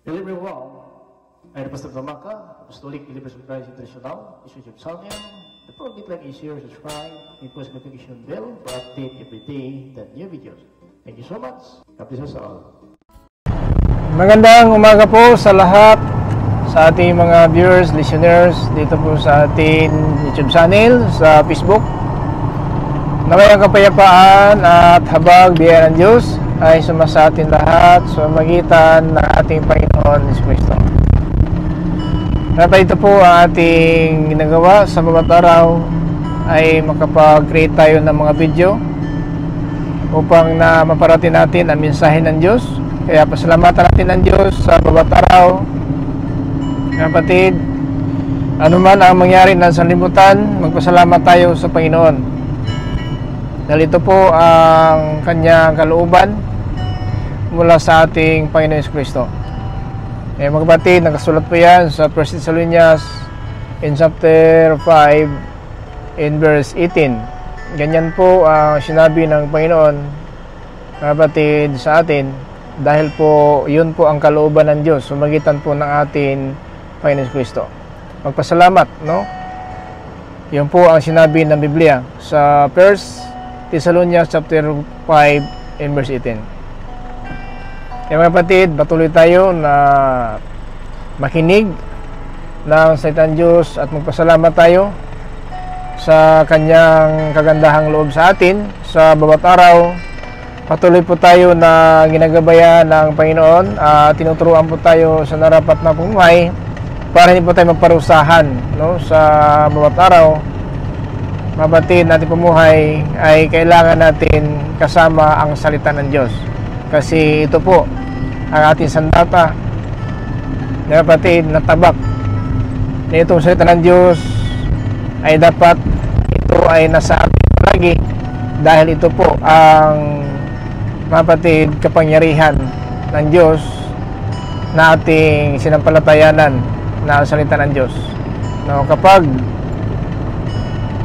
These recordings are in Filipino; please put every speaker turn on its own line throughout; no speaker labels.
Hello everyone, I'm the Pastor Tamaka, Apostolic Believers of Christ International, YouTube channel. The program like is share, subscribe, and post notification bell for update every day the new videos. Thank you so much. God bless us all.
Magandang umaga po sa lahat, sa ating mga viewers, listeners dito po sa ating YouTube channel, sa Facebook. Naway ang kapayapaan at habag biyaya ng Diyos ay sumasa atin lahat sa magitan ng ating Panginoon Hesus Kristo. Kaya ito po ang ating ginagawa sa bawat araw ay makapag-create tayo ng mga video upang na maparating natin ang mensahe ng Diyos. Kaya pasalamatan natin ang Diyos sa bawat araw. Kapatid, anuman ang mangyari ng sanlibutan, magpasalamat tayo sa Panginoon. Dahil ito po ang kanyang kalooban mula sa ating Panginoon Hesus Kristo. Mga kapatid, nakasulat po yan sa 1 Thessalonians in chapter 5 in verse 18. Ganyan po ang sinabi ng Panginoon, mga kapatid, sa atin, dahil po yun po ang kalooban ng Diyos sumagitan po ng ating Panginoon Hesus Kristo. Magpasalamat, no? Yun po ang sinabi ng Biblia sa 1 Thessalonians chapter 5 in verse 18. Kaya mga kapatid, patuloy tayo na makinig ng salita ng Diyos at magpasalamat tayo sa kanyang kagandahang loob sa atin sa bawat araw. Patuloy po tayo na ginagabayan ng Panginoon at tinuturuan po tayo sa narapat na pamumuhay para hindi po tayo magparusahan, no, sa bawat araw. Mga kapatid, natin pamumuhay ay kailangan natin kasama ang salita ng Diyos. Kasi ito po ang ating sandata, mga kapatid, na tabak na itong salita ng Diyos ay dapat ito ay nasa atin palagi, dahil ito po ang, mga kapatid, kapangyarihan ng Diyos na ating sinampalatayanan na salita ng Diyos. No, kapag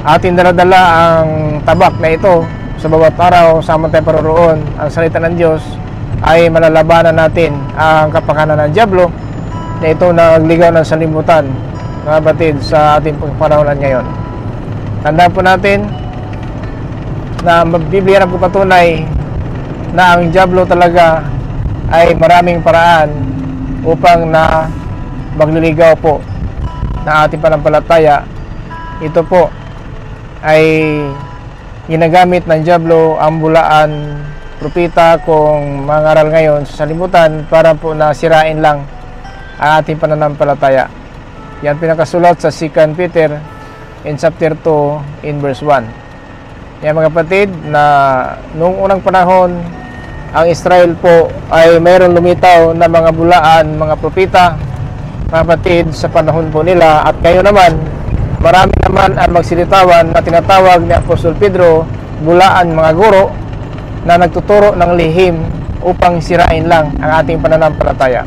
ating daladala ang tabak na ito sa bawat araw, sama tayo paroroon ang salita ng Diyos, ay malalabanan natin ang kapakanan ng Diablo na ito nagligaw ng sanlibutan, mga batid, sa ating pagpanahonan ngayon. Tandaan po natin na Biblia na po patunay na ang Diablo talaga ay maraming paraan upang na magliligaw po na ating panampalataya. Ito po ay ginagamit ng Diablo ang bulaan, propeta, kung mangaral ngayon sa sanlibutan para po na sirain lang ang ating pananampalataya. Yan pinakasulat sa 2 Peter in chapter 2 in verse 1. Yan mga kapatid, na noong unang panahon ang Israel po ay mayroon lumitaw na mga bulaan, mga propeta, mga kapatid, sa panahon po nila. At ngayon naman, marami naman ang magsilitawan na tinatawag ni Apostol Pedro bulaan, mga guro na nagtuturo ng lihim upang sirain lang ang ating pananampalataya.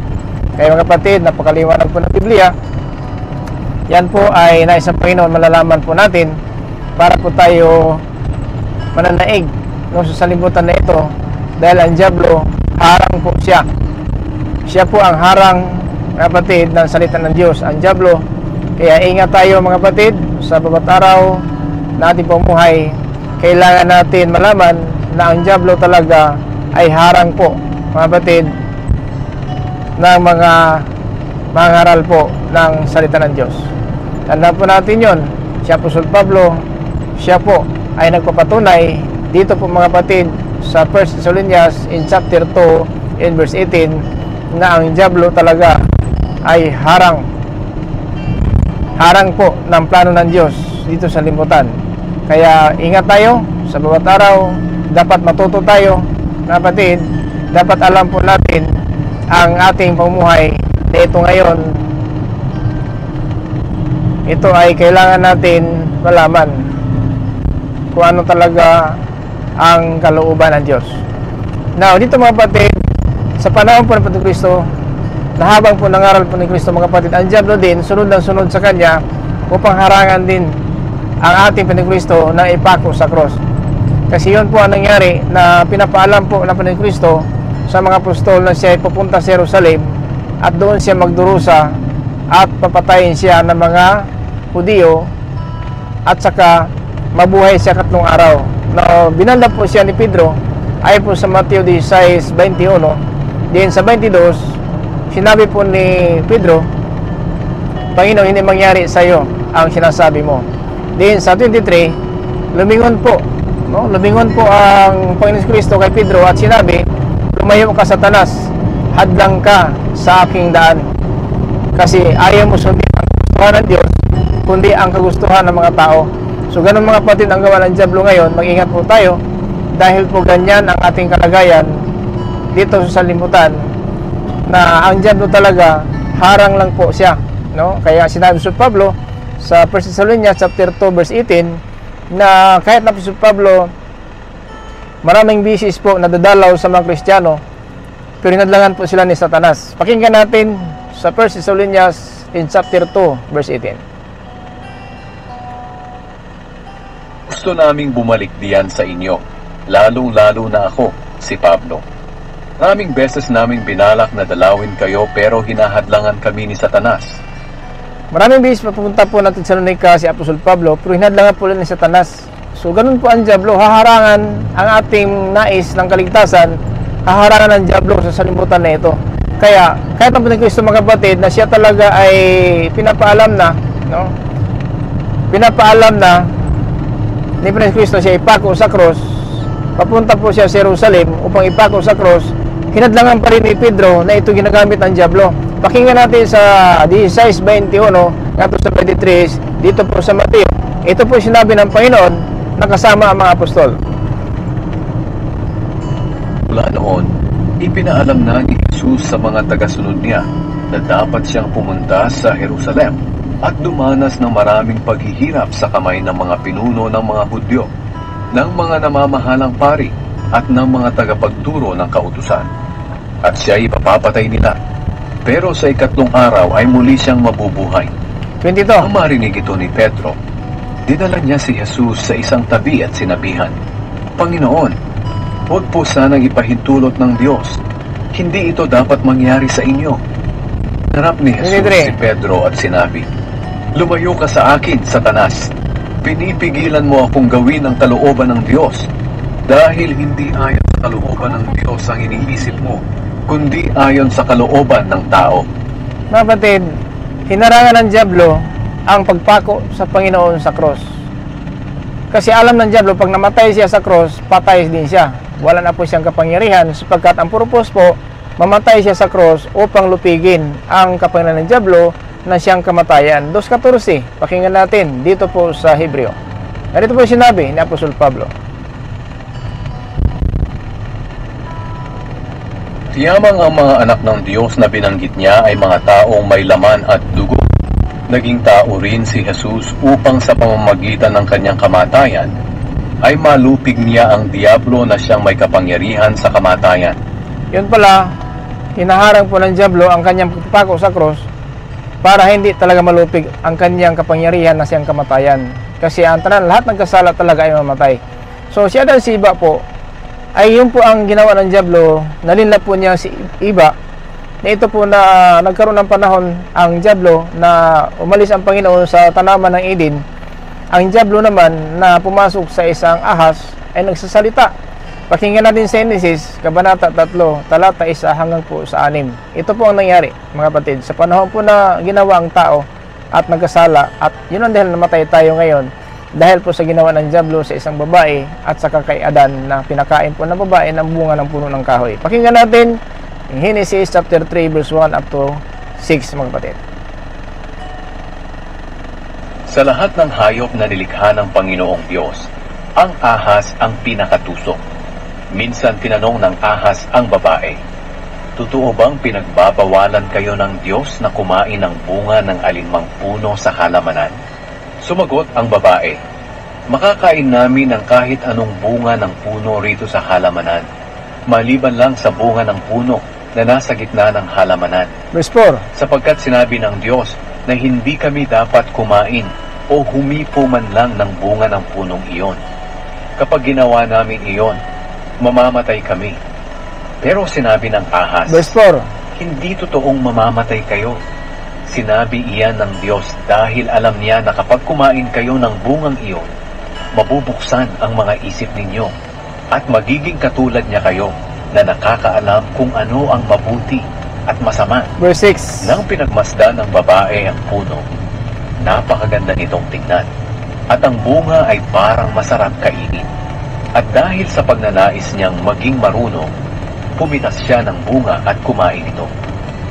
Kaya mga kapatid, napakaliwanag po ng Biblia. Yan po ay nais ng Panginoon, malalaman po natin para po tayo mananaig, no, sa sanlibutan na ito, dahil ang Diablo, harang po siya. Siya po ang harang, mga kapatid, ng salita ng Diyos, ang Diablo. Kaya ingat tayo mga kapatid sa bawat araw na ating pamumuhay. Kailangan natin malaman na ang Diablo talaga ay harang po, mga kapatid, ng mga mangaral po ng salita ng Diyos. Tandaan po natin yon. Si Apostol Pablo, siya po ay nagpapatunay dito po mga kapatid sa 1 Thessalonians in chapter 2 in verse 18 na ang Diablo talaga ay harang po ng plano ng Diyos dito sa limutan. Kaya ingat tayo sa bawat araw. Dapat matuto tayo, mga kapatid. Dapat alam po natin ang ating pamumuhay na ito ngayon. Ito ay kailangan natin malaman kung ano talaga ang kalooban ng Diyos. Now, dito mga kapatid, sa panahon po ng Kristo, na habang po nangaral po ni Kristo, mga kapatid, ang Diablo din sunod ng sunod sa kanya upang harangan din ang ating Kristo na ipako sa cross. Kasi yun po ang nangyari, na pinapaalam po ng Kristo sa mga apostol na siya ay pupunta sa Jerusalem at doon siya magdurusa at papatayin siya ng mga Hudiyo at saka mabuhay siya katlong araw. Now, binalda po siya ni Pedro ay po sa Mateo 16:21. Din sa 22, sinabi po ni Pedro, Panginoon, hindi mangyari sa iyo ang sinasabi mo. Din sa 23, lumingon po ang Panginoon Kristo kay Pedro at sinabi, lumayo ka, Satanas, hadlang ka sa aking daan, kasi ayaw mo sundin ang kagustuhan ng Diyos, kundi ang kagustuhan ng mga tao. So ganun mga kapatid ang gawa ng dyablo ngayon. Mag-ingat po tayo dahil po ganyan ang ating kalagayan dito sa salimutan, na ang dyablo talaga harang lang po siya, no? Kaya sinabi si Pablo sa 1 Thessalonians chapter 2 verse 18 na kahit na si Pablo maraming bisis po nadadalaw sa mga Kristiyano, pero hinadlangan po sila ni Satanas. Pakinggan natin sa 1 Thessalonians in chapter 2 verse 18.
Gusto naming bumalik diyan sa inyo, lalong-lalo na ako, si Pablo. Maraming beses naming binalak na dalawin kayo pero hinahadlangan kami ni Satanas.
Maraming beses papunta po natin sa Thessalonica si Apostol Pablo, pero hinadlangan po ni Satanas. So ganun po ang dyablo, haharangan ang ating nais ng kaligtasan, haharangan ng dyablo sa salimutan na ito. Kaya kahit ang Kristo mga kapatid na siya talaga ay pinapaalam na, no? Pinapaalam na ni Kristo siya ipako sa cross, papunta po siya sa Jerusalem upang ipako sa cross, hinadlangan pa rin ni Pedro na ito ginagamit ng dyablo. Pakinggan natin sa 16:21 at sa 23 dito po sa Mateo. Ito po sinabi ng Panginoon na kasama ang mga apostol.
Mula noon, ipinaalam na ni Jesus sa mga tagasunod niya na dapat siyang pumunta sa Jerusalem at dumanas ng maraming paghihirap sa kamay ng mga pinuno ng mga Hudyo, ng mga namamahalang pari at ng mga tagapagturo ng kautusan. At siya ay ipapapatay nila. Pero sa ikatlong araw ay muli siyang mabubuhay.
22.
Nang marinig ito ni Pedro, dinala niya si Jesus sa isang tabi at sinabihan, Panginoon, huwag po sanang ipahintulot ng Diyos. Hindi ito dapat mangyari sa inyo. Harap ni Jesus si Pedro at sinabi, Lumayo ka sa akin, Satanas. Pinipigilan mo akong gawin ang kalooban ng Diyos, dahil hindi ayon sa kalooban ng Diyos ang iniisip mo, kundi ayon sa kalooban ng tao.
Mga kapatid, hinarangan ng dyablo ang pagpako sa Panginoon sa cross. Kasi alam ng dyablo, pag namatay siya sa cross, patay din siya. Wala na po siyang kapangyarihan, sapagkat ang purpose po, mamatay siya sa cross upang lupigin ang kapangyarihan ng dyablo na siyang kamatayan. 2:14, pakinggan natin dito po sa Hebreo. Narito po sinabi ni Apostol Pablo,
Tiyamang ang mga anak ng Diyos na binanggit niya ay mga taong may laman at dugo. Naging tao rin si Jesus upang sa pamamagitan ng kanyang kamatayan ay malupig niya ang diablo na siyang may kapangyarihan sa kamatayan.
Yun pala, hinaharang po ng dyablo ang kanyang pagpako sa cross para hindi talaga malupig ang kanyang kapangyarihan na siyang kamatayan. Kasi ang tanan, lahat ng kasala talaga ay mamatay. So si Adan si Iba po, ay yun po ang ginawa ng dyablo, nalinlap po niya si Iba, na ito po na nagkaroon ng panahon ang dyablo na umalis ang Panginoon sa tanaman ng Eden. Ang dyablo naman na pumasok sa isang ahas ay nagsasalita. Pakinggan natin sa Genesis, Kabanata 3, talata 1 hanggang po sa 6. Ito po ang nangyari, mga kapatid. Sa panahon po na ginawa ang tao at nagkasala, at yun ang dahil namatay tayo ngayon, dahil po sa ginawa ng dyablo sa isang babae at saka kay Adan na pinakain po ng babae ng bunga ng puno ng kahoy. Pakinggan natin Genesis chapter 3 verse 1 up to 6, mga kapatid.
Sa lahat ng hayop na nilikha ng Panginoong Diyos, ang ahas ang pinakatusok. Minsan tinanong ng ahas ang babae, Totoo bang pinagbabawalan kayo ng Diyos na kumain ng bunga ng alinmang puno sa halamanan? Sumagot ang babae, Makakain namin ng kahit anong bunga ng puno rito sa halamanan, maliban lang sa bunga ng puno na nasa gitna ng halamanan.
Verse 4.
Sapagkat sinabi ng Diyos na hindi kami dapat kumain o humipo man lang ng bunga ng punong iyon. Kapag ginawa namin iyon, mamamatay kami. Pero sinabi ng ahas,
Verse 4.
hindi totoong mamamatay kayo. Sinabi iyan ng Diyos dahil alam niya na kapag kumain kayo ng bungang iyon, mabubuksan ang mga isip ninyo at magiging katulad niya kayo na nakakaalam kung ano ang mabuti at masama.
Verse 6.
Nang pinagmasdan ng babae ang puno, napakaganda nitong tingnan, at ang bunga ay parang masarap kainin. At dahil sa pagnanais niyang maging marunong, pumitas siya ng bunga at kumain ito.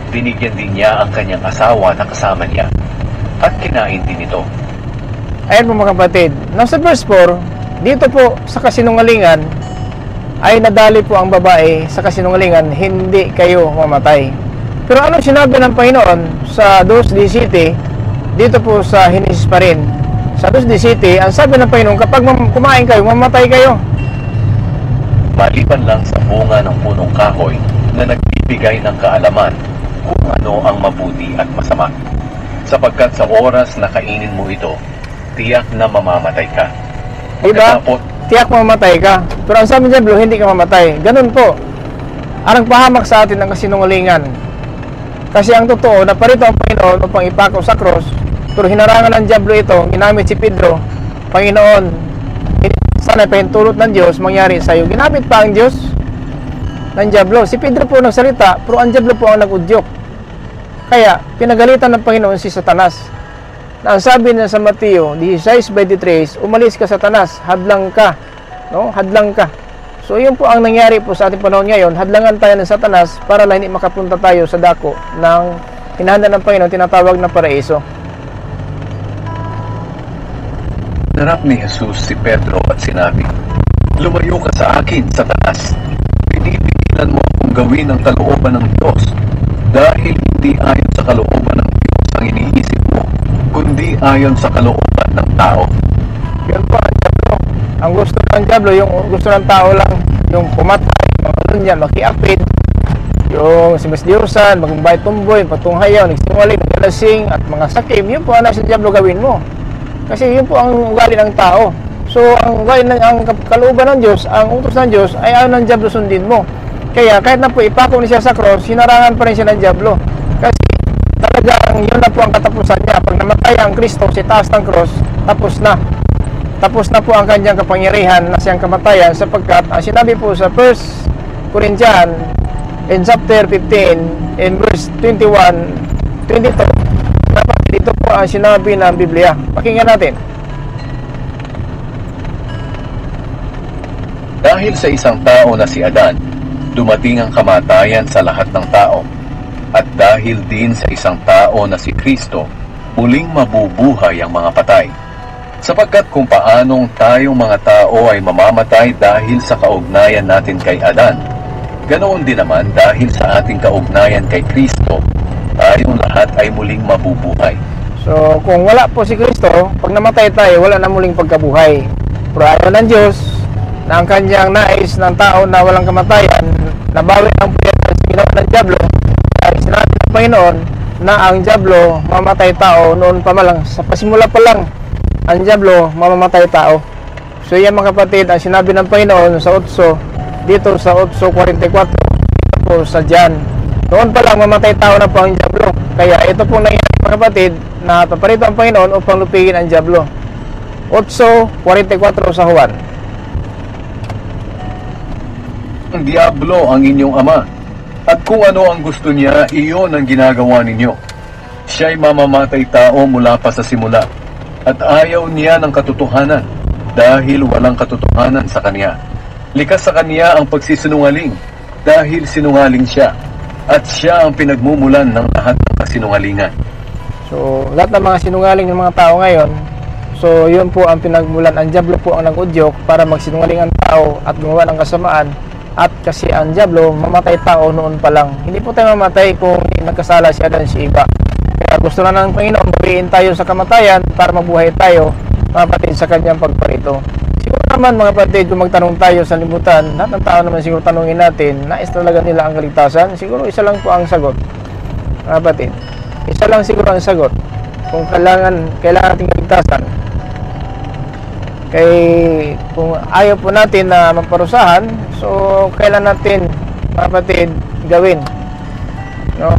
Binigyan din niya ang kanyang asawa na kasama niya, at kinain din ito.
Ayan po mga kapatid. Nasa verse 4, dito po sa kasinungalingan, ay nadali po ang babae sa kasinungalingan, hindi kayo mamatay. Pero ano sinabi ng Panginoon sa 2:17, dito po sa Henesis pa rin. Sa 2:17, ang sabi ng Panginoon, kapag kumain kayo, mamatay kayo.
Maliban lang sa bunga ng punong kahoy na nagbibigay ng kaalaman kung ano ang mabuti at masama. Sapagkat sa oras na kainin mo ito, tiyak na mamamatay ka.
Diba?
Pagkatapos,
Tiyak mamamatay ka. Pero ang sabi ng Diablo, hindi ka mamatay. Ganun po. Anong pahamak sa atin ng kasinungalingan? Kasi ang totoo, naparito ang Panginoon upang ipakaw sa cross, pero hinarangan ng Diablo ito, ginamit si Pedro. Panginoon, sana pahintulot ng Diyos mangyari sa iyo. Ginamit pa ang Diyos ng Diablo. Si Pedro po nagsalita, pero ang Diablo po ang nag-udyok. Kaya, pinagalitan ng Panginoon si Satanas. Na ang sabi niya sa Mateo 16:23, umalis ka Satanas, hadlang ka. No? Hadlang ka. So, yun po ang nangyari po sa ating panahon ngayon. Hadlangan tayo ng Satanas para lang hindi makapunta tayo sa dako ng hinahanda ng Panginoon, tinatawag na paraiso.
narap ni Jesus si Pedro at sinabi, "Lumayo ka sa akin, Satanas. Pinipigilan mo akong gawin ang kalooban ng Diyos dahil hindi ayon sa kalooban ng Diyos ang iniisip mo, kundi ayon sa kalooban ng tao."
Yun po ang Diablo. Ang gusto ng Diablo, yung gusto ng tao lang, yung pumatay, mga lunyan, makiapid, yung simasdiyosan, magbayad tumboy, patunghayaw, nagsinungaling, nagkalasing, at mga sakim. Yun po ang nasa Diablo gawin mo. Kasi yun po ang ugali ng tao. So, ang ugali ng ang kalooban ng Diyos, ang utos ng Diyos, ay ayaw ng Diablo sundin mo. Kaya, kahit na po ipako niya sa cross, hinarangan pa rin siya ng Diablo. Kasi, talagang yun na po ang katapusan niya. Pag namatay ang Kristo, si taas ng cross, tapos na. Tapos na po ang kanyang kapangyarihan na siyang kamatayan, sapagkat ang sinabi po sa 1 Corinthians in chapter 15 in verse 21, 22, dapat dito po ang sinabi ng Biblia. Pakinggan natin.
Dahil sa isang tao na si Adan, dumating ang kamatayan sa lahat ng tao. At dahil din sa isang tao na si Kristo, muling mabubuhay ang mga patay. Sapagkat kung paanong tayong mga tao ay mamamatay dahil sa kaugnayan natin kay Adan, ganoon din naman dahil sa ating kaugnayan kay Kristo, tayong lahat ay muling mabubuhay.
So, kung wala po si Kristo, pag namatay tayo, wala na muling pagkabuhay. Pero ayaw ng Diyos na ang kanyang nais ng tao na walang kamatayan, nabawi ang puyatan sa ginawa ng Diablo. Kaya sinabi ng Panginoon na ang Diablo mamatay tao noon pa malang. Sa pasimula pa lang, ang Diablo mamamatay tao. So yan mga kapatid, ang sinabi ng Panginoon sa 8, dito sa 8:44, dito po sa John. Noon pa lang mamatay tao na po ang Diablo. Kaya ito po nangyari mga kapatid, na paparito ang Panginoon upang lupigin ang Diablo. 8:44 sa Juan.
Ang Diablo ang inyong ama, at kung ano ang gusto niya, iyon ang ginagawa ninyo. Siya'y mamamatay tao mula pa sa simula, at ayaw niya ng katotohanan, dahil walang katotohanan sa kanya. Likas sa kanya ang pagsisinungaling, dahil sinungaling siya, at siya ang pinagmumulan ng lahat ng kasinungalingan.
So, lahat ng mga sinungaling ng mga tao ngayon, so yun po ang pinagmulan. Ang Diablo po ang nag-udyok para magsinungaling ang tao at gumawa ng kasamaan. At kasi ang Diablo, mamatay tao noon pa lang. Hindi po tayo mamatay kung nagkasala si Adan si Eva. Kaya gusto na ng Panginoon, bawiin tayo sa kamatayan para mabuhay tayo, mga kapatid, sa kanyang pagparito. Siguro naman mga kapatid, kung magtanong tayo sa libutan, lahat ng tao naman siguro tanungin natin, nais talaga nila ang kaligtasan? Siguro isa lang po ang sagot, mga kapatid. Isa lang siguro ang sagot. Kung kailangan nating kaligtasan. Kaya kung ayaw po natin na magparusahan, so kailan natin, mga kapatid, gawin? no?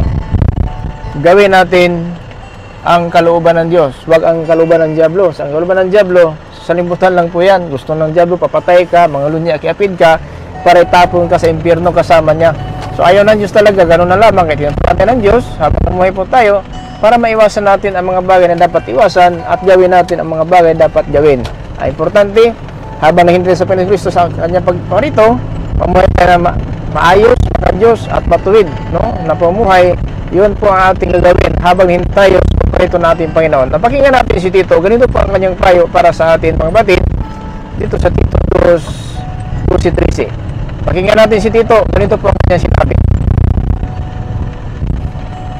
Gawin natin ang kalooban ng Diyos, wag ang kalooban ng diablo. Sa kalooban ng diablo, sa limutan lang po yan. Gusto ng diablo, papatay ka, mga lunya, kiapid ka, para itapon ka sa impyerno kasama niya. So ayaw ng Diyos talaga, ganun na lamang. Kaya tinatapos ng Diyos, habang namuhay po tayo, para maiwasan natin ang mga bagay na dapat iwasan at gawin natin ang mga bagay na dapat gawin. Ay importante, habang naghintay sa Panginoon Kristo sa kanyang pagparito, pamuhay tayo na maayos, maka-Diyos at matuwid, no? Na pamuhay, yun po ang ating gagawin habang hintay sa pagparito ng ating Panginoon. Napakinggan natin si Tito, ganito po ang kanyang payo para sa atin mga batid, dito sa Tito 2:13. Pakinggan natin si Tito, ganito po ang kanyang sinabi.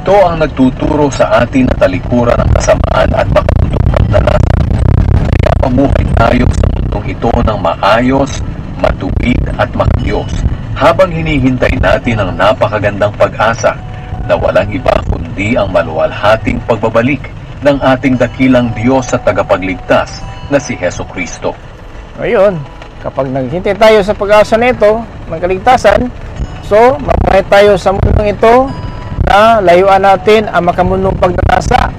Ito ang nagtuturo sa atin na talikuran ng kasamaan at makatutupad na natin. Kaya pamuhay tayo sa mundong ito ng maayos, matuwid at makadiyos, habang hinihintay natin ang napakagandang pag-asa na walang iba kundi ang maluwalhating pagbabalik ng ating dakilang Diyos at tagapagligtas na si Heso Kristo.
Ayun, kapag naghintay tayo sa pag-asa nito ng kaligtasan, so mamuhay tayo sa mundong ito na layuan natin ang makamundong pagdadasa.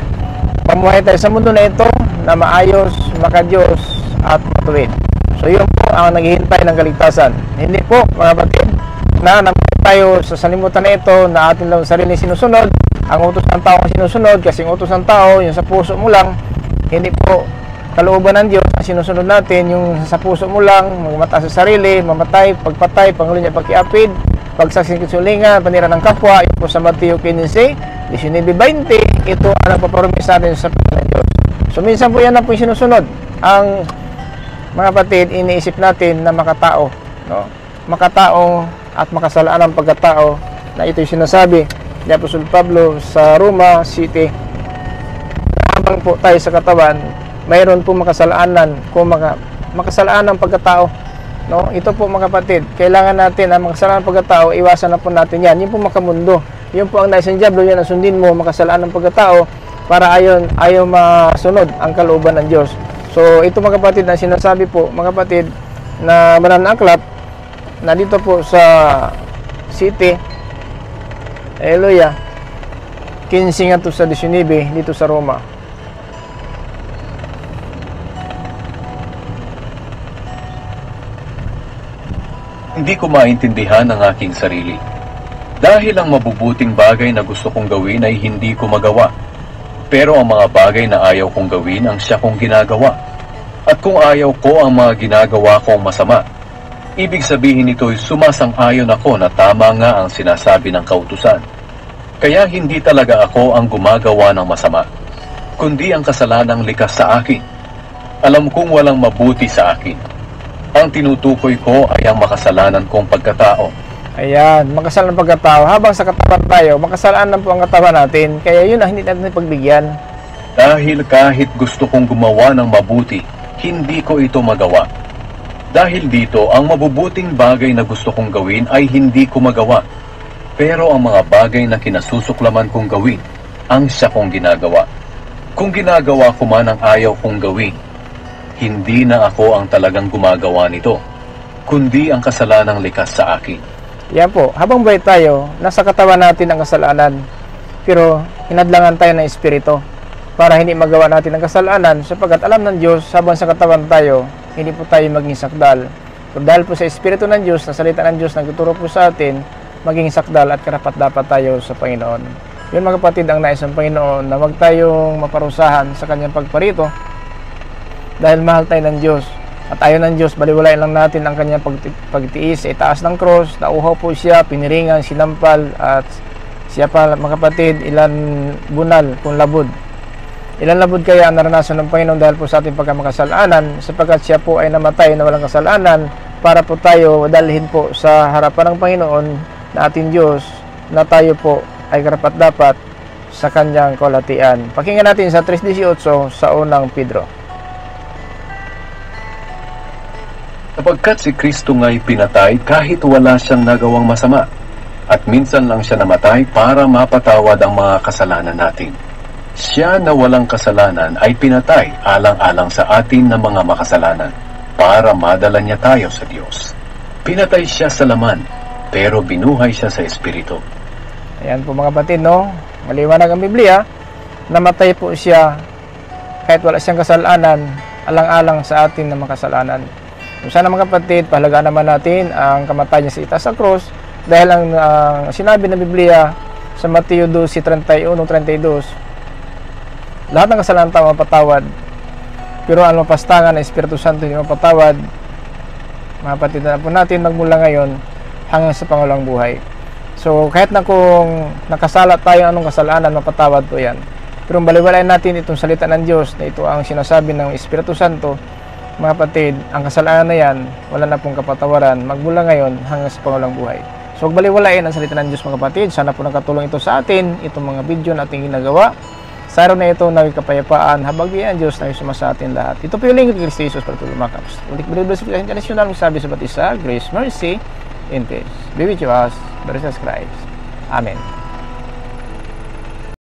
Mamuhay tayo sa mundo na ito na maayos, makadiyos at matuwid. So yun po ang naghihintay ng kaligtasan. Hindi po mga batid na namuhay tayo sa salimutan na ito na atin lang sarili sinusunod, ang utos ng tao ang sinusunod, kasi ang utos ng tao yung sa puso mo lang. Hindi po kalooban ng Diyos ang sinusunod natin, yung sa puso mo lang, magmata sa sarili, mamatay, pagpatay, panglunya, pagkiapid, pagsaksing kisulingan, panira ng kapwa. Ito po sa Mateo 15, 19:20, ito ang nagpaparomis sa atin sa Panginoon ng Diyos. So minsan po yan na po yung sinusunod. Ang mga kapatid, iniisip natin na makatao, no? Makatao at makasalaan ang pagkatao, na ito yung sinasabi ni Apostol Pablo sa Roma City. Habang po tayo sa katawan, mayroon po makasalaanan kung makasalaan ang pagkatao, no? Ito po mga kapatid, kailangan natin ang makasalaan ng pagkatao, iwasan na po natin yan. Yun po makamundo, yun po ang nais ng diablo, yan ang sundin mo, makasalaan ng pagkatao para ayaw masunod ang kalooban ng Diyos. So ito mga kapatid na sinasabi po mga kapatid na mananaklat na dito po sa City, hallelujah, 15 nga to sa 19 dito sa Roma.
Hindi ko maintindihan ang aking sarili. Dahil ang mabubuting bagay na gusto kong gawin ay hindi ko magawa. Pero ang mga bagay na ayaw kong gawin ang siya kong ginagawa. At kung ayaw ko ang mga ginagawa kong masama, ibig sabihin nito'y sumasang-ayon ako na tama nga ang sinasabi ng kautusan. Kaya hindi talaga ako ang gumagawa ng masama, kundi ang kasalanang likas sa akin. Alam kong walang mabuti sa akin. Ang tinutukoy ko ay ang makasalanan kong pagkatao.
Ayan, makasalanan ng pagkatao. Habang sa katawan tayo, makasalanan po ang katawan natin. Kaya yun ang hindi natin pagbigyan.
Dahil kahit gusto kong gumawa ng mabuti, hindi ko ito magawa. Dahil dito, ang mabubuting bagay na gusto kong gawin ay hindi ko magawa. Pero ang mga bagay na kinasusuklaman kong gawin, ang siya kong ginagawa. Kung ginagawa ko man ang ayaw kong gawin, hindi na ako ang talagang gumagawa nito, kundi ang kasalanang likas sa akin.
Yan po, habang buhay tayo, nasa katawan natin ang kasalanan. Pero hinadlangan tayo ng Espiritu para hindi magawa natin ang kasalanan, sapagkat alam ng Diyos, habang sa katawan tayo, hindi po tayo maging sakdal. Pero dahil po sa Espiritu ng Diyos, na salita ng Diyos, nagtuturo po sa atin, maging sakdal at karapat-dapat tayo sa Panginoon. Yun mga kapatid, ang nais ng Panginoon, na wag tayong maparusahan sa kanyang pagparito, dahil mahal tayo ng Diyos. At ayaw ng Diyos, baliwalain lang natin ang kanyang pagtiis sa itaas ng cross. Nauhaw po siya, piniringan, sinampal, at siya pa mga kapatid, ilan bunal kung labod. Ilan labod kaya ang naranasan ng Panginoon dahil po sa ating pagkamakasalanan, sapagkat siya po ay namatay na walang kasalanan para po tayo dalhin po sa harapan ng Panginoon na ating Diyos, na tayo po ay karapat-dapat sa kanyang kaulatian. Pakinggan natin sa 3:18 sa unang Pedro.
Sapagkat si Kristo nga'y pinatay kahit wala siyang nagawang masama, at minsan lang siya namatay para mapatawad ang mga kasalanan natin. Siya na walang kasalanan ay pinatay alang-alang sa atin na mga makasalanan, para madala niya tayo sa Diyos. Pinatay siya sa laman, pero binuhay siya sa Espiritu.
Ayan po mga kapatid, no? Maliwanag ang Biblia, namatay po siya kahit wala siyang kasalanan, alang-alang sa atin na makasalanan. So sana mga kapatid, pahalagaan naman natin ang kamatay niya sa itaas sa krus, dahil ang sinabi ng Biblia sa Mateo 12:31-32, lahat ng kasalanan tao mapatawad, pero ang mapastangan ng Espiritu Santo hindi mapatawad. Mga kapatid, na po natin magmula ngayon hanggang sa pangulang buhay. So kahit na kung nakasala tayo anong kasalanan, mapatawad po yan. Pero baliwalain natin itong salita ng Diyos na ito ang sinasabi ng Espiritu Santo. Mga kapatid, ang kasalanan na yan, wala na pong kapatawaran magmula ngayon hanggang sa pangulang buhay. So baliwalain ang salita ng Diyos mga kapatid. Sana po nakatulong ito sa atin, itong mga video na ating ginagawa. Sa araw na ito, naway kapayapaan, habag biyan ang Diyos na isuma sa atin lahat. Ito po yung lingkod kay Kristo Jesus para tulong mga kaps. Ulit Biblia International, magsabi sa batisa, grace, mercy, and peace. Be with you us, Jesus Christ. Amen.